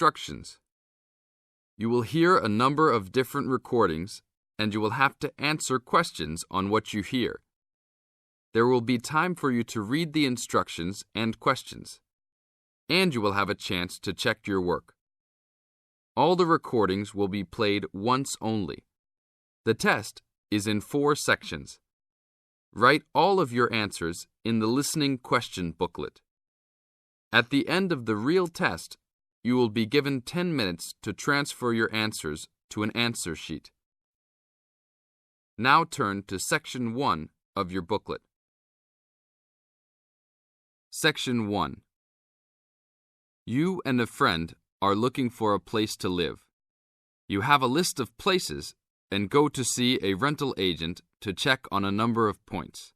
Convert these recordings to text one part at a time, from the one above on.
instructions. You will hear a number of different recordings, and you will have to answer questions on what you hear. There will be time for you to read the instructions and questions, and you will have a chance to check your work. All the recordings will be played once only. The test is in 4 sections. Write all of your answers in the listening question booklet. At the end of the real test, you will be given 10 minutes to transfer your answers to an answer sheet. Now turn to Section 1 of your booklet. Section 1. You and a friend are looking for a place to live. You have a list of places and go to see a rental agent to check on a number of points.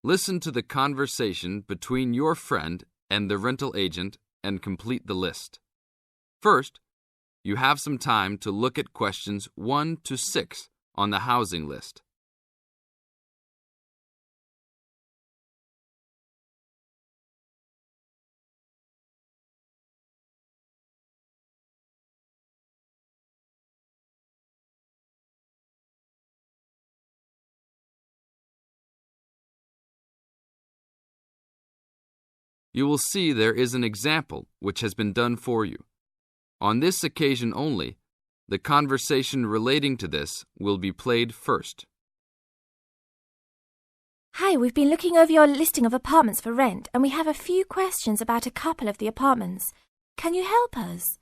Listen to the conversation between your friend and the rental agent and complete the list. First, you have some time to look at questions 1 to 6 on the housing list. You will see there is an example which has been done for you. On this occasion only, the conversation relating to this will be played first. Hi, we've been looking over your listing of apartments for rent, and we have a few questions about a couple of the apartments. Can you help us?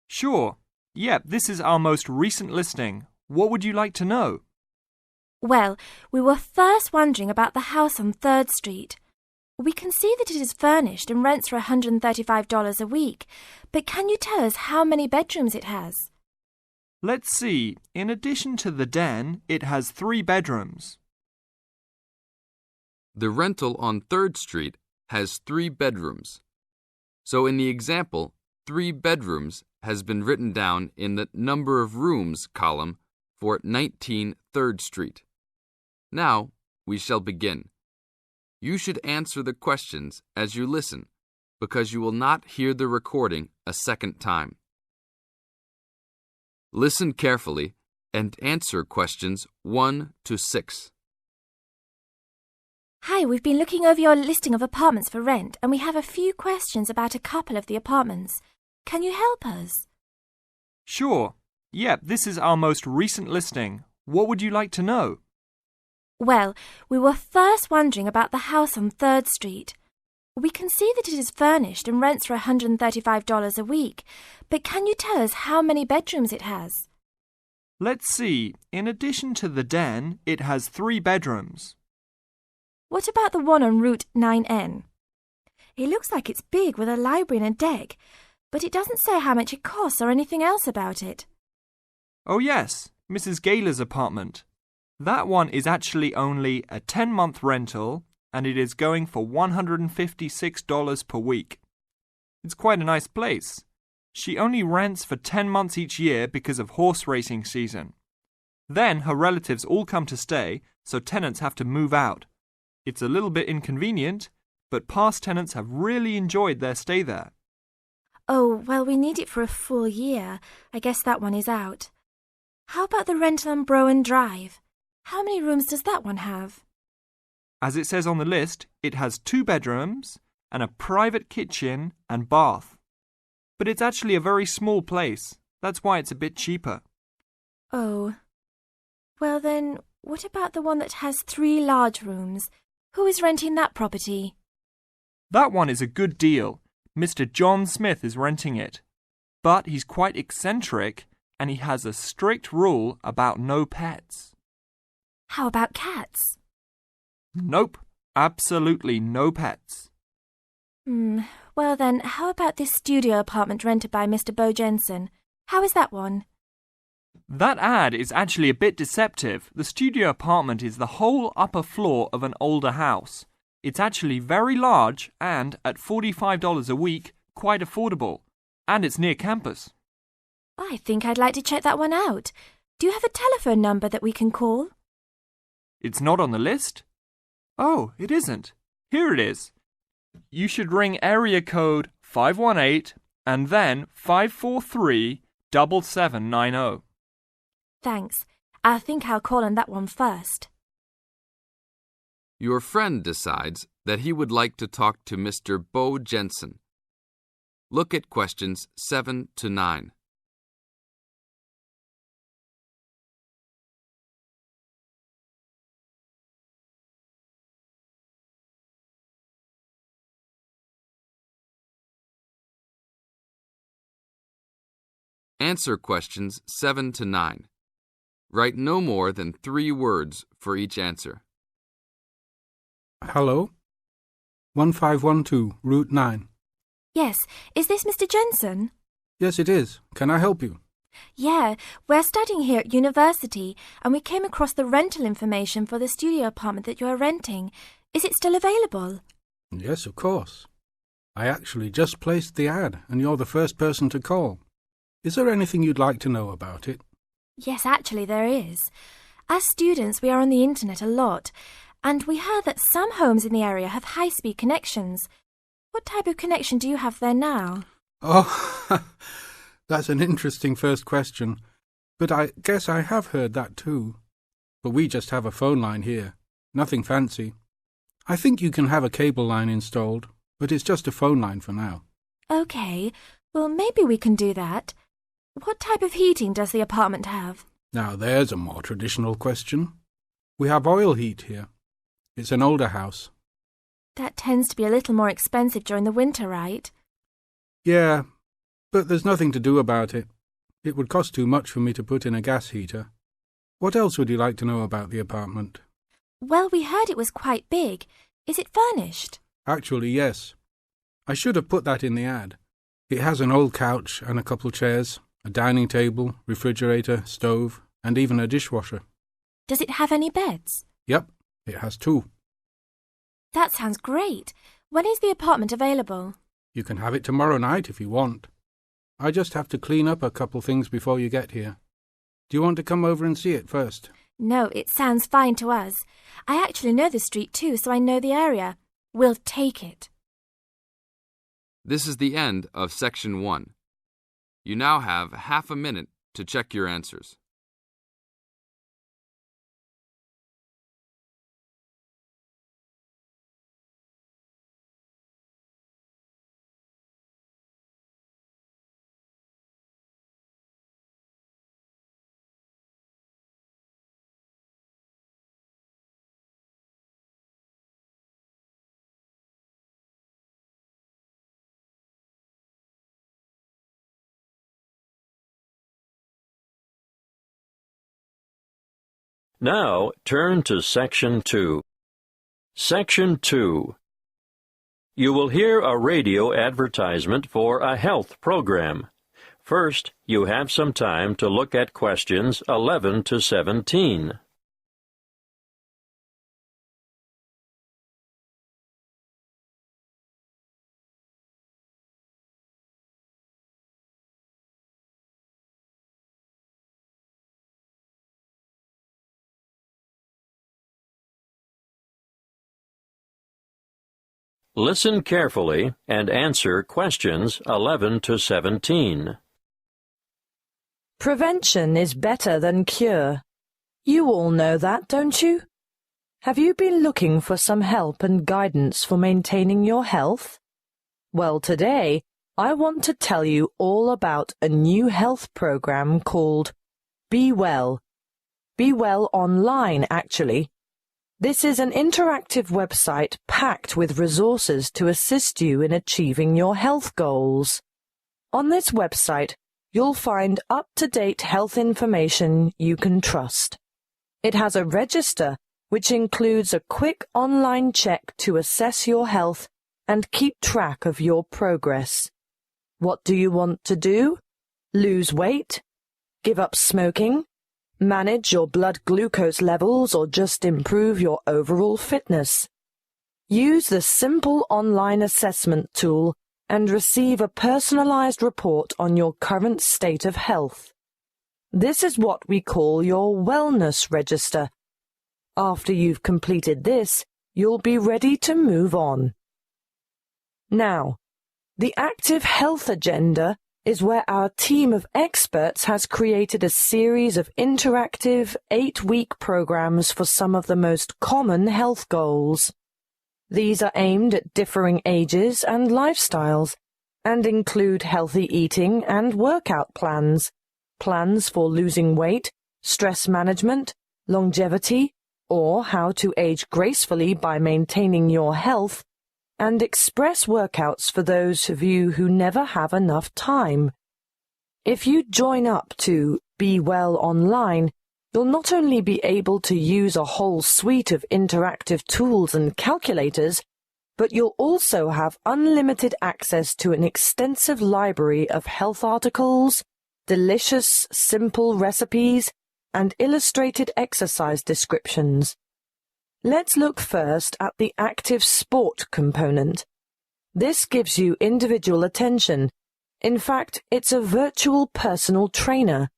Sure. Yeah, this is our most recent listing. What would you like to know? Well, we were first wondering about the house on 3rd Street. We can see that it is furnished and rents for $135 a week, but can you tell us how many bedrooms it has? Let's see. In addition to the den, it has 3 bedrooms. The rental on 3rd Street has 3 bedrooms. So in the example, 3 bedrooms has been written down in the number of rooms column for 19 3rd Street. Now we shall begin. You should answer the questions as you listen, because you will not hear the recording a second time. Listen carefully and answer questions 1 to 6. Hi, we've been looking over your listing of apartments for rent, and we have a few questions about a couple of the apartments. Can you help us? Sure. Yeah, this is our most recent listing. What would you like to know? Well, we were first wondering about the house on 3rd Street. We can see that it is furnished and rents for $135 a week, but can you tell us how many bedrooms it has? Let's see. In addition to the den, it has 3 bedrooms. What about the one on Route 9N? It looks like it's big with a library and a deck, but it doesn't say how much it costs or anything else about it. Oh yes, Mrs. Gaylor's apartment. That one is actually only a 10-month rental, and it is going for $156 per week. It's quite a nice place. She only rents for 10 months each year because of horse racing season. Then her relatives all come to stay, so tenants have to move out. It's a little bit inconvenient, but past tenants have really enjoyed their stay there. Oh, well, we need it for a full year. I guess that one is out. How about the rental on Browen Drive? How many rooms does that one have? As it says on the list, it has 2 bedrooms and a private kitchen and bath. But it's actually a very small place. That's why it's a bit cheaper. Oh. Well then, what about the one that has 3 large rooms? Who is renting that property? That one is a good deal. Mr. John Smith is renting it. But he's quite eccentric and he has a strict rule about no pets. How about cats? Nope, absolutely no pets. Well then, how about this studio apartment rented by Mr. Bo Jensen? How is that one? That ad is actually a bit deceptive. The studio apartment is the whole upper floor of an older house. It's actually very large and, at $45 a week, quite affordable. And it's near campus. I think I'd like to check that one out. Do you have a telephone number that we can call? It's not on the list? Oh, it isn't. Here it is. You should ring area code 518 and then 543-7790. Thanks. I think I'll call on that one first. Your friend decides that he would like to talk to Mr. Bo Jensen. Look at questions 7 to 9. Answer questions 7 to 9. Write no more than 3 words for each answer. Hello? 1512, Route 9. Yes, is this Mr. Jensen? Yes, it is. Can I help you? Yeah, we're studying here at university and we came across the rental information for the studio apartment that you are renting. Is it still available? Yes, of course. I actually just placed the ad and you're the first person to call. Is there anything you'd like to know about it? Yes, actually there is. As students, we are on the internet a lot, and we heard that some homes in the area have high-speed connections. What type of connection do you have there now? Oh, that's an interesting first question. But I guess I have heard that too. But we just have a phone line here. Nothing fancy. I think you can have a cable line installed, but it's just a phone line for now. Okay, well maybe we can do that. What type of heating does the apartment have? Now there's a more traditional question. We have oil heat here. It's an older house. That tends to be a little more expensive during the winter, right? Yeah, but there's nothing to do about it. It would cost too much for me to put in a gas heater. What else would you like to know about the apartment? Well, we heard it was quite big. Is it furnished? Actually, yes. I should have put that in the ad. It has an old couch and a couple chairs, a dining table, refrigerator, stove, and even a dishwasher. Does it have any beds? Yep, it has 2. That sounds great. When is the apartment available? You can have it tomorrow night if you want. I just have to clean up a couple things before you get here. Do you want to come over and see it first? No, it sounds fine to us. I actually know the street too, so I know the area. We'll take it. This is the end of Section 1. You now have half a minute to check your answers. Now turn to Section 2. Section 2. You will hear a radio advertisement for a health program. First, you have some time to look at questions 11 to 17. Listen carefully and answer questions 11 to 17. Prevention is better than cure. You all know that, don't you? Have you been looking for some help and guidance for maintaining your health? Well, today, I want to tell you all about a new health program called Be Well. Be Well Online, actually. This is an interactive website packed with resources to assist you in achieving your health goals. On this website, you'll find up-to-date health information you can trust. It has a register, which includes a quick online check to assess your health and keep track of your progress. What do you want to do? Lose weight? Give up smoking? Manage your blood glucose levels or just improve your overall fitness? Use the simple online assessment tool and receive a personalized report on your current state of health. This is what we call your wellness register. After you've completed this, you'll be ready to move on. Now, The Active Health Agenda is where our team of experts has created a series of interactive 8-week programs for some of the most common health goals. These are aimed at differing ages and lifestyles and include healthy eating and workout plans, plans for losing weight, stress management, longevity, or how to age gracefully by maintaining your health, and express workouts for those of you who never have enough time. If you join up to Be Well Online, you'll not only be able to use a whole suite of interactive tools and calculators, but you'll also have unlimited access to an extensive library of health articles, delicious, simple recipes, and illustrated exercise descriptions. Let's look first at the active sport component. This gives you individual attention. In fact, it's a virtual personal trainer.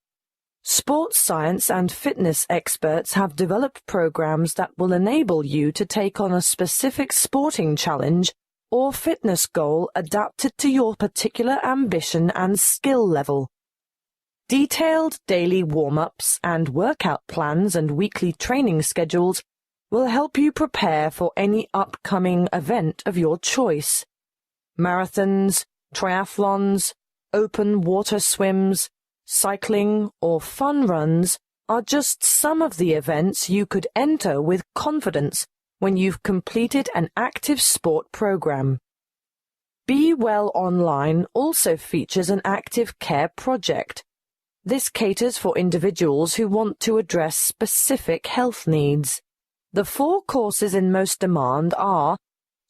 Sports science and fitness experts have developed programs that will enable you to take on a specific sporting challenge or fitness goal adapted to your particular ambition and skill level. Detailed daily warm-ups and workout plans and weekly training schedules will help you prepare for any upcoming event of your choice. Marathons, triathlons, open water swims, cycling, or fun runs are just some of the events you could enter with confidence when you've completed an active sport program. Be Well Online also features an active care project. This caters for individuals who want to address specific health needs. The 4 courses in most demand are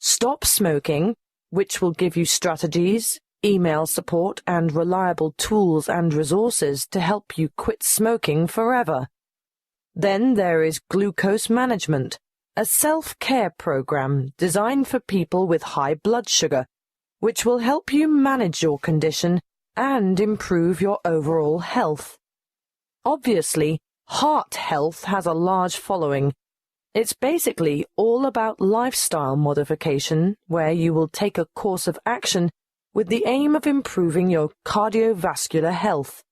Stop Smoking, which will give you strategies, email support, and reliable tools and resources to help you quit smoking forever. Then there is Glucose Management, a self-care program designed for people with high blood sugar, which will help you manage your condition and improve your overall health. Obviously, heart health has a large following. It's basically all about lifestyle modification, where you will take a course of action with the aim of improving your cardiovascular health.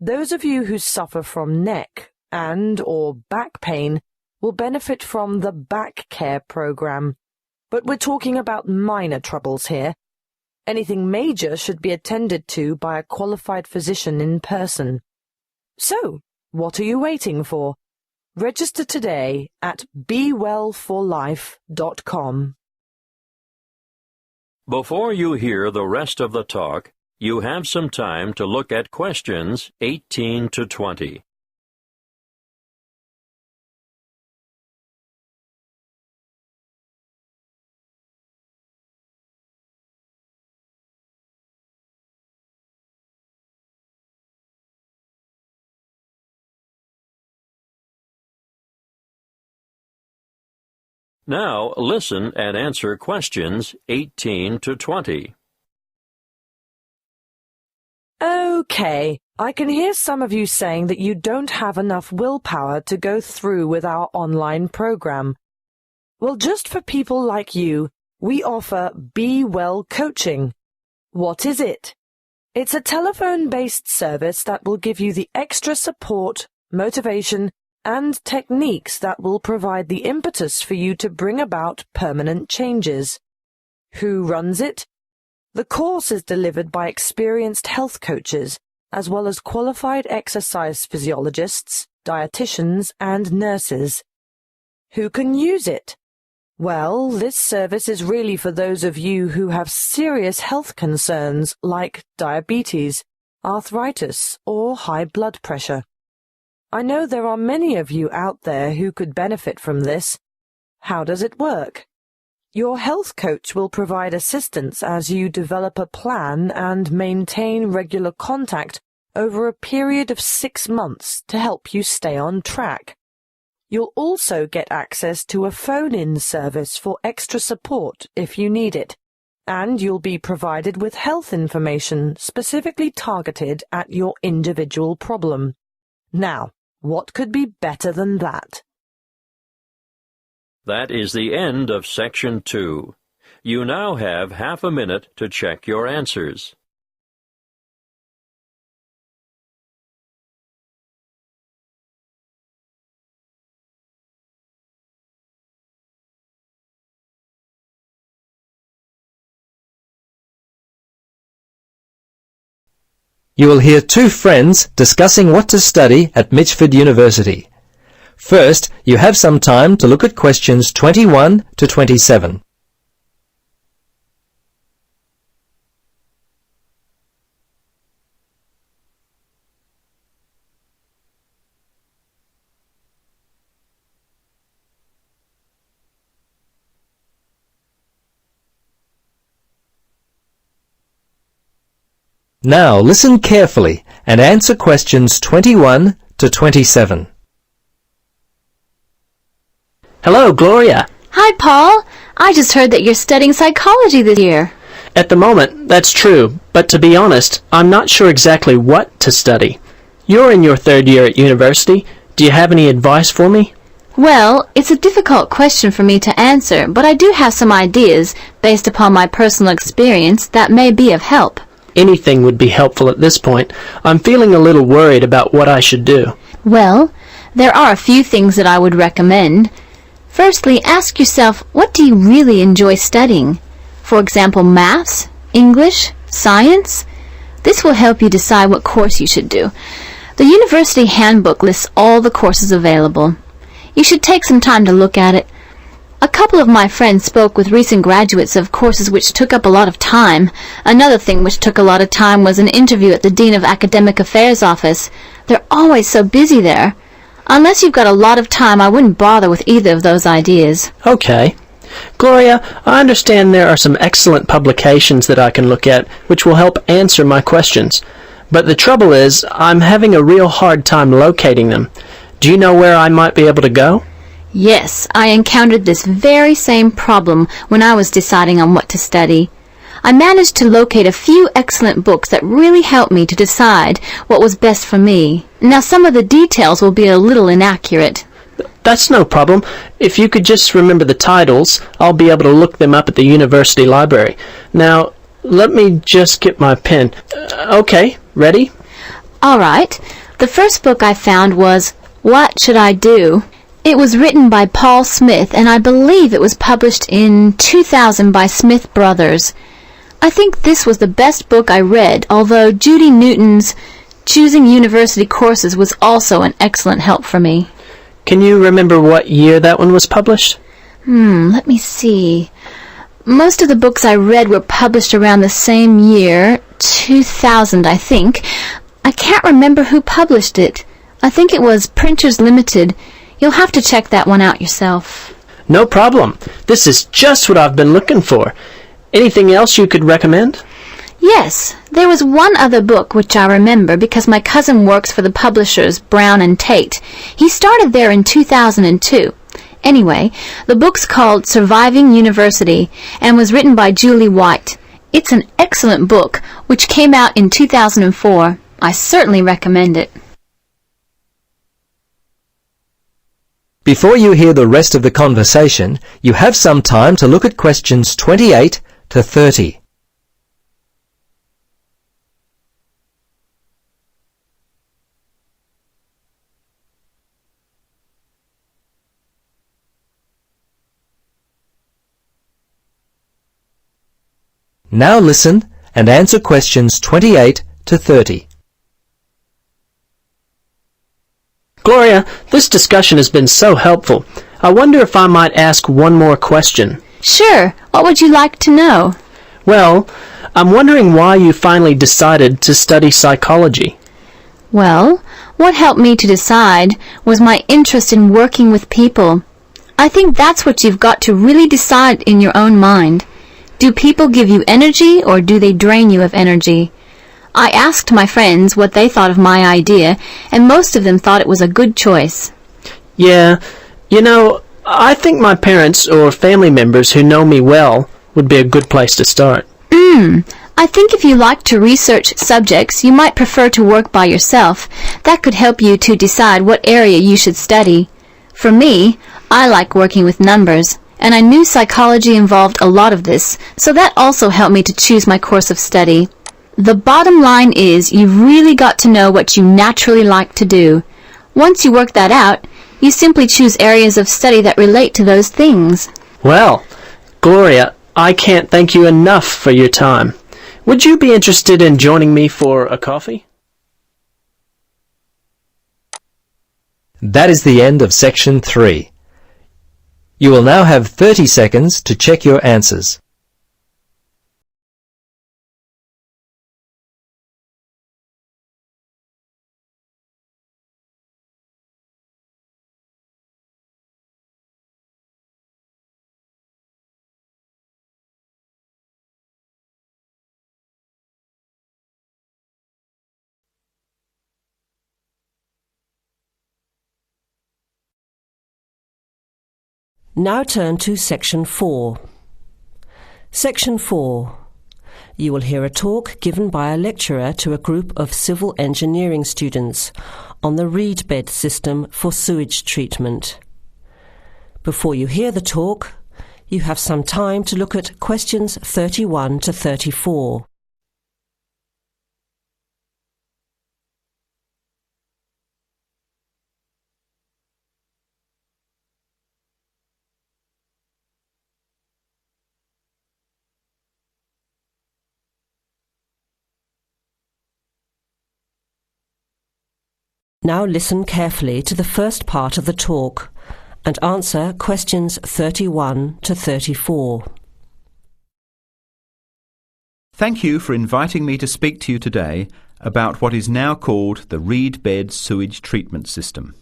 Those of you who suffer from neck and/or back pain will benefit from the Back Care program, but we're talking about minor troubles here. Anything major should be attended to by a qualified physician in person. So, what are you waiting for? Register today at bewellforlife.com. Before you hear the rest of the talk, you have some time to look at questions 18 to 20. Now listen and answer questions 18 to 20. Okay, I can hear some of you saying that you don't have enough willpower to go through with our online program. Well, just for people like you, we offer Be Well Coaching. What is it? It's a telephone-based service that will give you the extra support, motivation, and techniques that will provide the impetus for you to bring about permanent changes. Who runs it? The course is delivered by experienced health coaches, as well as qualified exercise physiologists, dietitians, and nurses. Who can use it? Well, this service is really for those of you who have serious health concerns like diabetes, arthritis, or high blood pressure. I know there are many of you out there who could benefit from this. How does it work? Your health coach will provide assistance as you develop a plan and maintain regular contact over a period of 6 months to help you stay on track. You'll also get access to a phone-in service for extra support if you need it, and you'll be provided with health information specifically targeted at your individual problem. Now, what could be better than that? That is the end of Section 2. You now have half a minute to check your answers. You will hear two friends discussing what to study at Mitchford University. First, you have some time to look at questions 21 to 27. Now listen carefully and answer questions 21 to 27. Hello, Gloria. Hi, Paul. I just heard that you're studying psychology this year. At the moment, that's true, but to be honest, I'm not sure exactly what to study. You're in your third year at university. Do you have any advice for me? Well, it's a difficult question for me to answer, but I do have some ideas, based upon my personal experience, that may be of help. Anything would be helpful at this point. I'm feeling a little worried about what I should do. Well, there are a few things that I would recommend. Firstly, ask yourself, what do you really enjoy studying? For example, maths, English, science? This will help you decide what course you should do. The university handbook lists all the courses available. You should take some time to look at it. A couple of my friends spoke with recent graduates of courses which took up a lot of time. Another thing which took a lot of time was an interview at the Dean of Academic Affairs office. They're always so busy there. Unless you've got a lot of time, I wouldn't bother with either of those ideas. Okay. Gloria, I understand there are some excellent publications that I can look at which will help answer my questions. But the trouble is, I'm having a real hard time locating them. Do you know where I might be able to go? Yes, I encountered this very same problem when I was deciding on what to study. I managed to locate a few excellent books that really helped me to decide what was best for me. Now, some of the details will be a little inaccurate. That's no problem. If you could just remember the titles, I'll be able to look them up at the university library. Now, let me just get my pen. Okay, ready? All right. The first book I found was What Should I Do? It was written by Paul Smith, and I believe it was published in 2000 by Smith Brothers. I think this was the best book I read, although Judy Newton's Choosing University Courses was also an excellent help for me. Can you remember what year that one was published? Let me see. Most of the books I read were published around the same year, 2000, I think. I can't remember who published it. I think it was Printers Limited. You'll have to check that one out yourself. No problem. This is just what I've been looking for. Anything else you could recommend? Yes, there was one other book which I remember because my cousin works for the publishers Brown and Tate. He started there in 2002. Anyway, the book's called Surviving University and was written by Julie White. It's an excellent book which came out in 2004. I certainly recommend it. Before you hear the rest of the conversation, you have some time to look at questions 28 to 30. Now listen and answer questions 28 to 30. Gloria, this discussion has been so helpful. I wonder if I might ask one more question. Sure. What would you like to know? Well, I'm wondering why you finally decided to study psychology. Well, what helped me to decide was my interest in working with people. I think that's what you've got to really decide in your own mind. Do people give you energy or do they drain you of energy? I asked my friends what they thought of my idea, and most of them thought it was a good choice. Yeah, you know, I think my parents or family members who know me well would be a good place to start. I think if you like to research subjects, you might prefer to work by yourself. That could help you to decide what area you should study. For me, I like working with numbers. and I knew psychology involved a lot of this, so that also helped me to choose my course of study. The bottom line is you've really got to know what you naturally like to do. Once you work that out, you simply choose areas of study that relate to those things. Well, Gloria, I can't thank you enough for your time. Would you be interested in joining me for a coffee? That is the end of section 3. You will now have 30 seconds to check your answers. Now turn to Section 4. Section 4. You will hear a talk given by a lecturer to a group of civil engineering students on the reed bed system for sewage treatment. Before you hear the talk, you have some time to look at questions 31 to 34. Now listen carefully to the first part of the talk and answer questions 31 to 34. Thank you for inviting me to speak to you today about what is now called the reed bed sewage treatment system.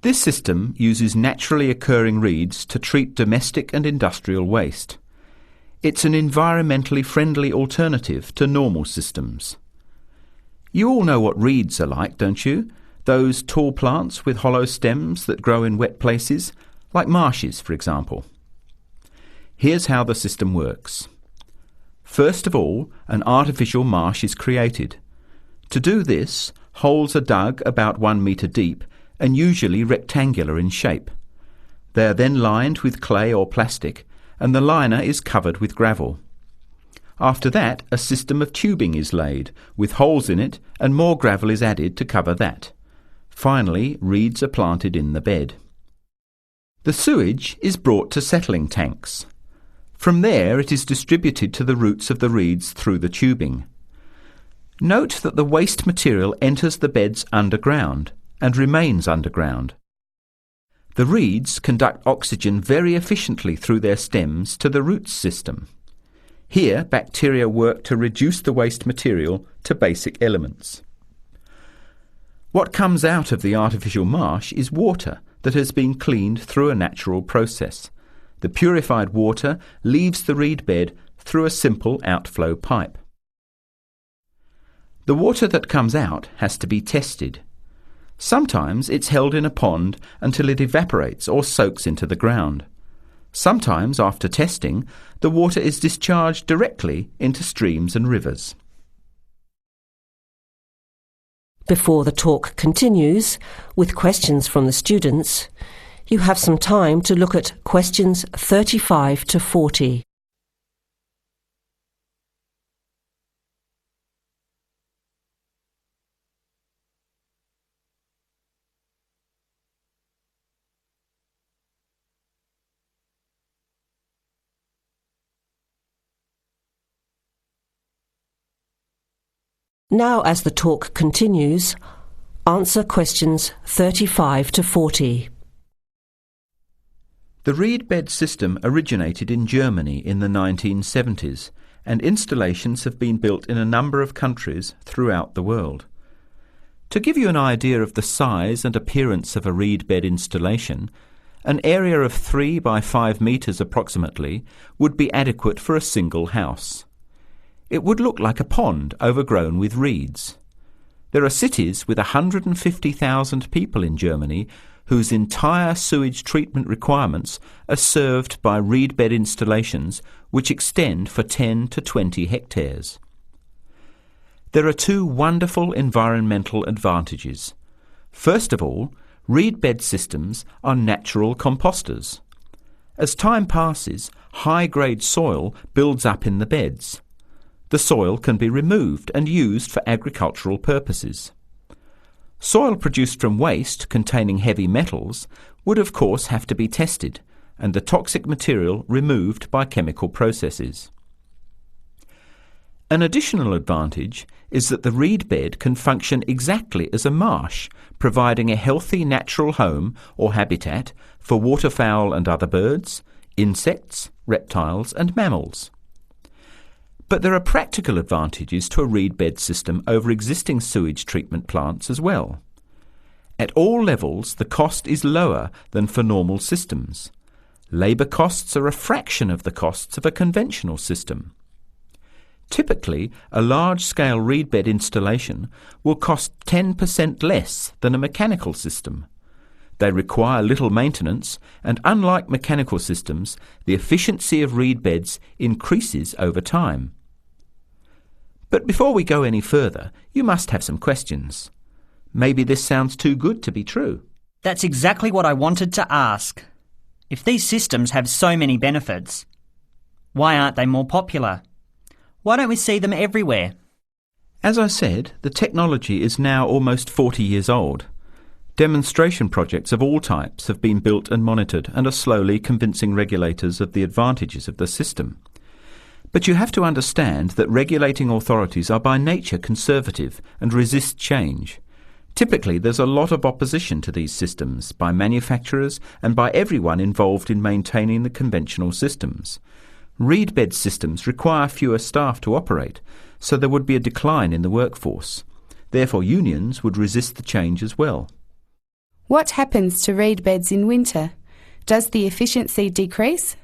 This system uses naturally occurring reeds to treat domestic and industrial waste. It's an environmentally friendly alternative to normal systems. You all know what reeds are like, don't you? Those tall plants with hollow stems that grow in wet places, like marshes, for example. Here's how the system works. First of all, an artificial marsh is created. To do this, holes are dug about 1 metre deep and usually rectangular in shape. They are then lined with clay or plastic, and the liner is covered with gravel. After that, a system of tubing is laid, with holes in it, and more gravel is added to cover that. Finally, reeds are planted in the bed. The sewage is brought to settling tanks. From there, it is distributed to the roots of the reeds through the tubing. Note that the waste material enters the beds underground and remains underground. The reeds conduct oxygen very efficiently through their stems to the roots system. Here, bacteria work to reduce the waste material to basic elements. What comes out of the artificial marsh is water that has been cleaned through a natural process. The purified water leaves the reed bed through a simple outflow pipe. The water that comes out has to be tested. Sometimes it's held in a pond until it evaporates or soaks into the ground. Sometimes, after testing, the water is discharged directly into streams and rivers. Before the talk continues, with questions from the students, you have some time to look at questions 35 to 40. Now, as the talk continues, answer questions 35 to 40. The reed bed system originated in Germany in the 1970s, and installations have been built in a number of countries throughout the world. To give you an idea of the size and appearance of a reed bed installation, an area of 3 by 5 metres approximately would be adequate for a single house. It would look like a pond overgrown with reeds. There are cities with 150,000 people in Germany whose entire sewage treatment requirements are served by reed bed installations which extend for 10 to 20 hectares. There are 2 wonderful environmental advantages. First of all, reed bed systems are natural composters. As time passes, high-grade soil builds up in the beds. The soil can be removed and used for agricultural purposes. Soil produced from waste containing heavy metals would of course have to be tested and the toxic material removed by chemical processes. An additional advantage is that the reed bed can function exactly as a marsh, providing a healthy natural home or habitat for waterfowl and other birds, insects, reptiles and mammals. But there are practical advantages to a reed bed system over existing sewage treatment plants as well. At all levels, the cost is lower than for normal systems. Labour costs are a fraction of the costs of a conventional system. Typically, a large-scale reed bed installation will cost 10% less than a mechanical system. They require little maintenance, and unlike mechanical systems, the efficiency of reed beds increases over time. But before we go any further, you must have some questions. Maybe this sounds too good to be true. That's exactly what I wanted to ask. If these systems have so many benefits, why aren't they more popular? Why don't we see them everywhere? As I said, the technology is now almost 40 years old. Demonstration projects of all types have been built and monitored and are slowly convincing regulators of the advantages of the system. But you have to understand that regulating authorities are by nature conservative and resist change. Typically, there's a lot of opposition to these systems by manufacturers and by everyone involved in maintaining the conventional systems. Reed bed systems require fewer staff to operate, so there would be a decline in the workforce. Therefore, unions would resist the change as well. What happens to reed beds in winter? Does the efficiency decrease?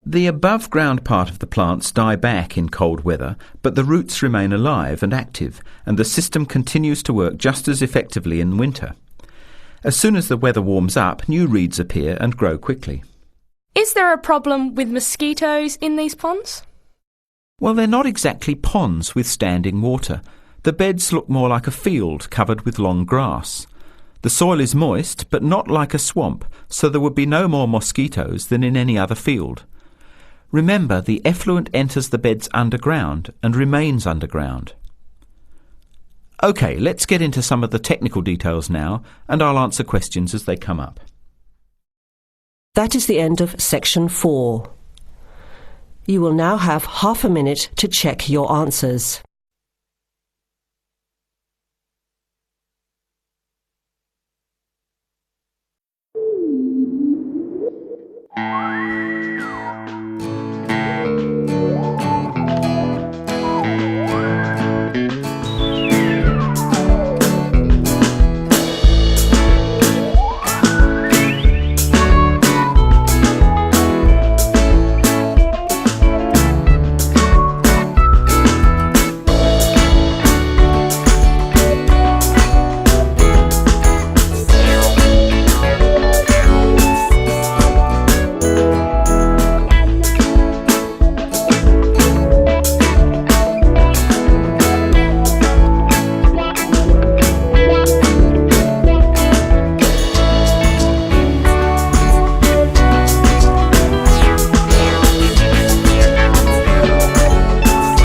The above-ground part of the plants die back in cold weather, but the roots remain alive and active, and the system continues to work just as effectively in winter. As soon as the weather warms up, new reeds appear and grow quickly. Is there a problem with mosquitoes in these ponds? Well, they're not exactly ponds with standing water. The beds look more like a field covered with long grass. The soil is moist, but not like a swamp, so there would be no more mosquitoes than in any other field. Remember, the effluent enters the beds underground and remains underground. OK, let's get into some of the technical details now, and I'll answer questions as they come up. That is the end of section 4. You will now have half a minute to check your answers.